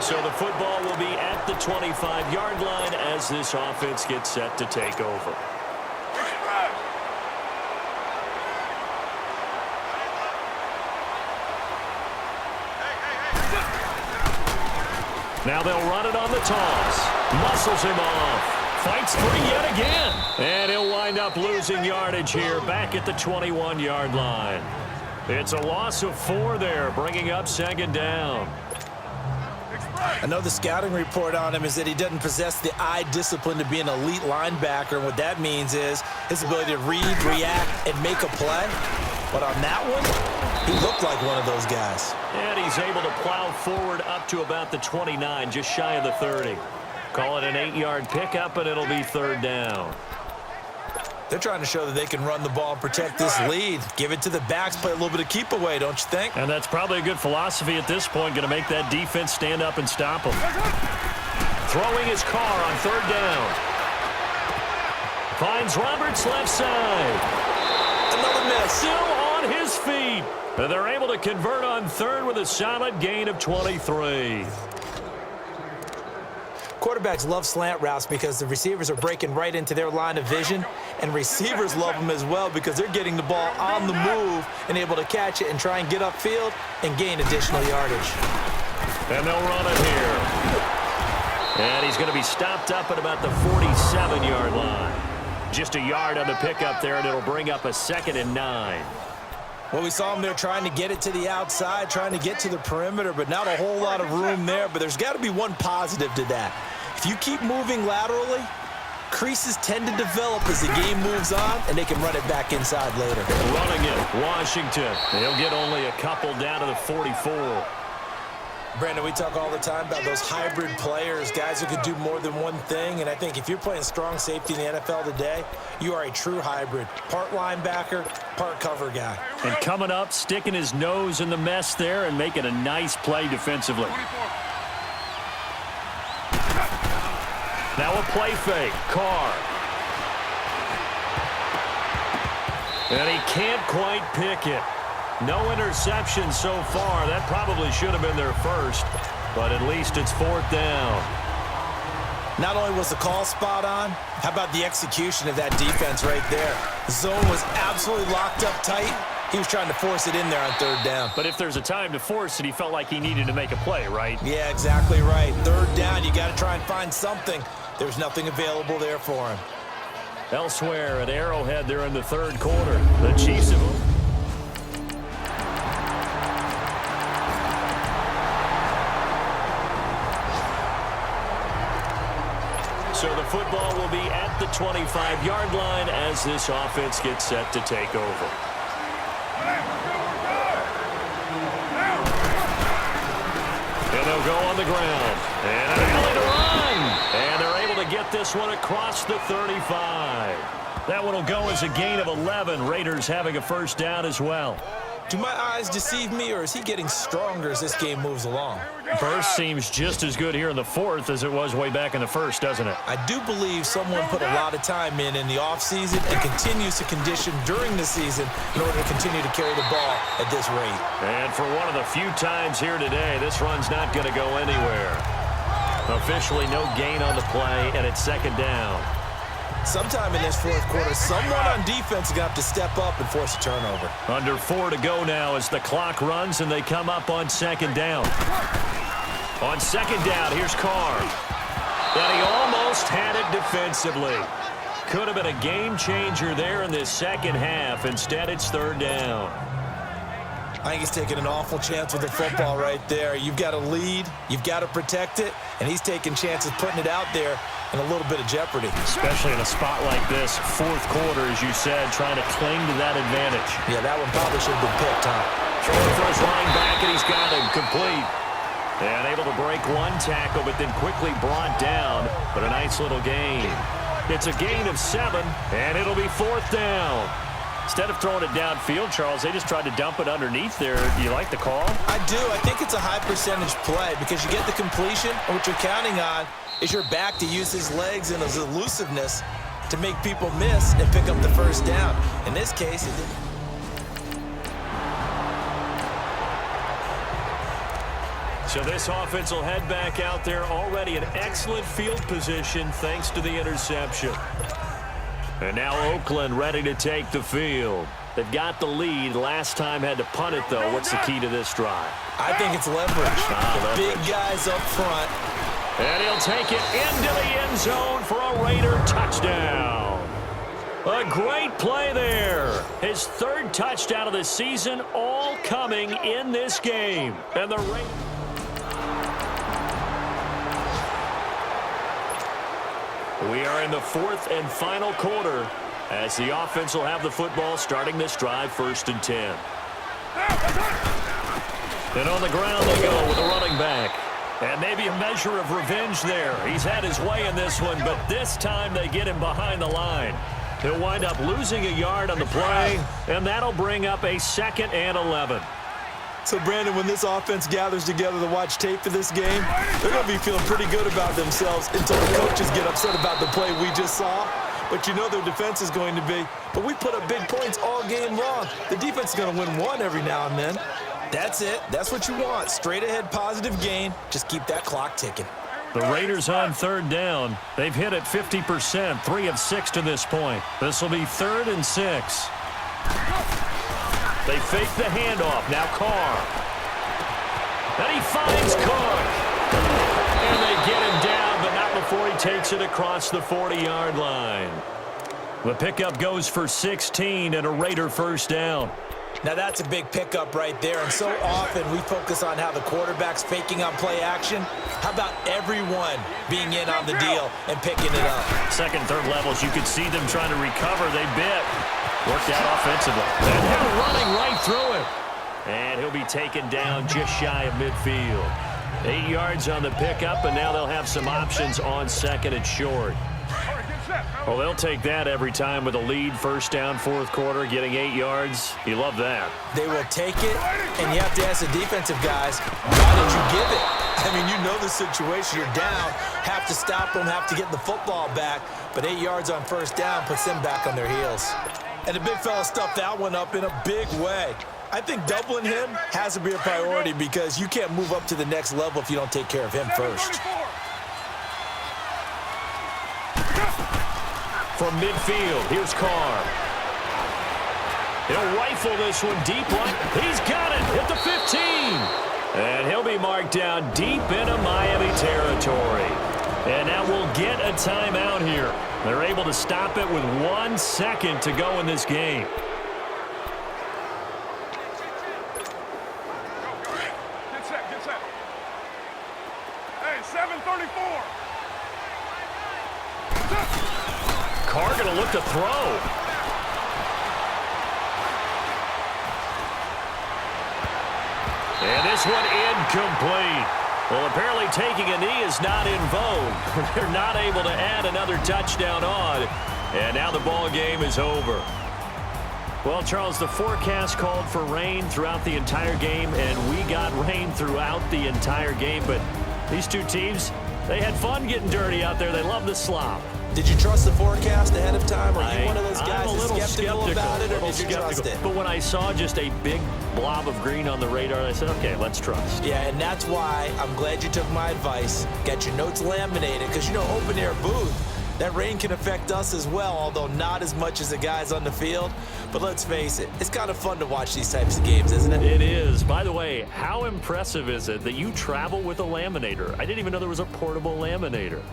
So the football will be at the 25-yard line as this offense gets set to take over. Now they'll run it on the toss. Muscles him off. Fights free yet again. And he'll wind up losing yardage here back at the 21-yard line. It's a loss of 4 there, bringing up second down. I know the scouting report on him is that he doesn't possess the eye discipline to be an elite linebacker. And what that means is his ability to read, react, and make a play. But on that one, he looked like one of those guys. And he's able to plow forward up to about the 29, just shy of the 30. Call it an 8-yard pickup, and it'll be third down. They're trying to show that they can run the ball and protect this lead. Give it to the backs, play a little bit of keep away, don't you think? And that's probably a good philosophy at this point, going to make that defense stand up and stop them. Throwing his car on third down. Finds Roberts left side. Another miss. Still on his feet. And they're able to convert on third with a solid gain of 23. Quarterbacks love slant routes because the receivers are breaking right into their line of vision, and receivers love them as well because they're getting the ball on the move and able to catch it and try and get upfield and gain additional yardage. And they'll run it here. And he's going to be stopped up at about the 47-yard line. Just a yard on the pickup there, and it'll bring up a 2nd and 9. Well, we saw him there trying to get it to the outside, trying to get to the perimeter, but not a whole lot of room there. But there's got to be one positive to that. If you keep moving laterally, creases tend to develop as the game moves on, and they can run it back inside later. Running it, Washington. He'll get only a couple down to the 44. Brandon, we talk all the time about those hybrid players, guys who could do more than one thing. And I think if you're playing strong safety in the NFL today, you are a true hybrid. Part linebacker, part cover guy. And coming up, sticking his nose in the mess there and making a nice play defensively. Now a play fake. Carr. And he can't quite pick it. No interception so far. That probably should have been their first, but at least it's fourth down. Not only was the call spot on, how about the execution of that defense right there? The zone was absolutely locked up tight. He was trying to force it in there on third down. But if there's a time to force it, he felt like he needed to make a play, right? Yeah, exactly right. Third down, you got to try and find something. There's nothing available there for him. Elsewhere at Arrowhead, they're in the third quarter. The Chiefs have... So the football will be at the 25-yard line as this offense gets set to take over. And they'll go on the ground. And an alley to run. And they're able to get this one across the 35. That one will go as a gain of 11. Raiders having a first down as well. Do my eyes deceive me, or is he getting stronger as this game moves along? Burst seems just as good here in the fourth as it was way back in the first, doesn't it? I do believe someone put a lot of time in the offseason and continues to condition during the season in order to continue to carry the ball at this rate. And for one of the few times here today, this run's not going to go anywhere. Officially no gain on the play, and it's second down. Sometime in this fourth quarter, someone on defense is going to have to step up and force a turnover. Under 4 to go now as the clock runs and they come up on second down. On second down, here's Carr. And he almost had it defensively. Could have been a game changer there in this second half. Instead, it's third down. I think he's taking an awful chance with the football right there. You've got to lead, you've got to protect it, and he's taking chances putting it out there in a little bit of jeopardy. Especially in a spot like this, fourth quarter, as you said, trying to cling to that advantage. Yeah, that one probably should have been picked, huh? Throwing for his running back, and he's got him complete. And able to break one tackle, but then quickly brought down. But a nice little gain. It's a gain of 7, and it'll be fourth down. Instead of throwing it downfield, Charles, they just tried to dump it underneath there. Do you like the call? I do. I think it's a high percentage play because you get the completion, and what you're counting on is your back to use his legs and his elusiveness to make people miss and pick up the first down. In this case, it didn't. So this offense will head back out there, already in excellent field position thanks to the interception. And now Oakland ready to take the field. They've got the lead. Last time had to punt it, though. What's the key to this drive? I think it's leverage. The big guys up front. And he'll take it into the end zone for a Raider touchdown. A great play there. His third touchdown of the season, all coming in this game. And the Raiders... We are in the fourth and final quarter as the offense will have the football starting this drive, 1st and 10. And on the ground they go with a running back. And maybe a measure of revenge there. He's had his way in this one, but this time they get him behind the line. He'll wind up losing a yard on the play, and that'll bring up a 2nd and 11. So, Brandon, when this offense gathers together to watch tape for this game, they're going to be feeling pretty good about themselves until the coaches get upset about the play we just saw. But you know their defense is going to be, but we put up big points all game long. The defense is going to win one every now and then. That's it. That's what you want. Straight ahead, positive gain. Just keep that clock ticking. The Raiders on 3rd down. They've hit it 50%, 3 of 6 to this point. This will be 3rd and 6. They fake the handoff. Now Carr. And he finds Cook. And they get him down, but not before he takes it across the 40-yard line. The pickup goes for 16 and a Raider 1st down. Now that's a big pickup right there, and so often we focus on how the quarterback's faking on play action. How about everyone being in on the deal and picking it up? 2nd, 3rd levels, you could see them trying to recover. They bit. Worked out offensively. And they're running right through him. And he'll be taken down just shy of midfield. 8 yards on the pickup, and now they'll have some options on 2nd and short. Well, they'll take that every time with a lead. 1st down, 4th quarter, getting 8 yards. You love that. They will take it, and you have to ask the defensive guys, why did you give it? I mean, you know the situation. You're down, have to stop them, have to get the football back, but 8 yards on 1st down puts them back on their heels. And the big fella stuffed that one up in a big way. I think doubling him has to be a priority because you can't move up to the next level if you don't take care of him first. From midfield, here's Carr. He'll rifle this one deep right. He's got it at the 15. And he'll be marked down deep into Miami territory. And now we'll get a timeout here. They're able to stop it with 1 second to go in this game. Get set. Hey, 7:34. Carr going to look to throw. And this one incomplete. Well, apparently taking a knee is not in vogue. They're not able to add another touchdown on. And now the ball game is over. Well, Charles, the forecast called for rain throughout the entire game, and we got rain throughout the entire game. But these two teams, they had fun getting dirty out there. They love the slop. Did you trust the forecast ahead of time? Or are you one of those I'm guys a little that's skeptical about it, or did you trust it? But when I saw just a big blob of green on the radar, I said, okay, let's trust. Yeah, and that's why I'm glad you took my advice. Get your notes laminated, because, you know, open-air booth, that rain can affect us as well, although not as much as the guys on the field. But let's face it, it's kind of fun to watch these types of games, isn't it? It is. By the way, how impressive is it that you travel with a laminator? I didn't even know there was a portable laminator.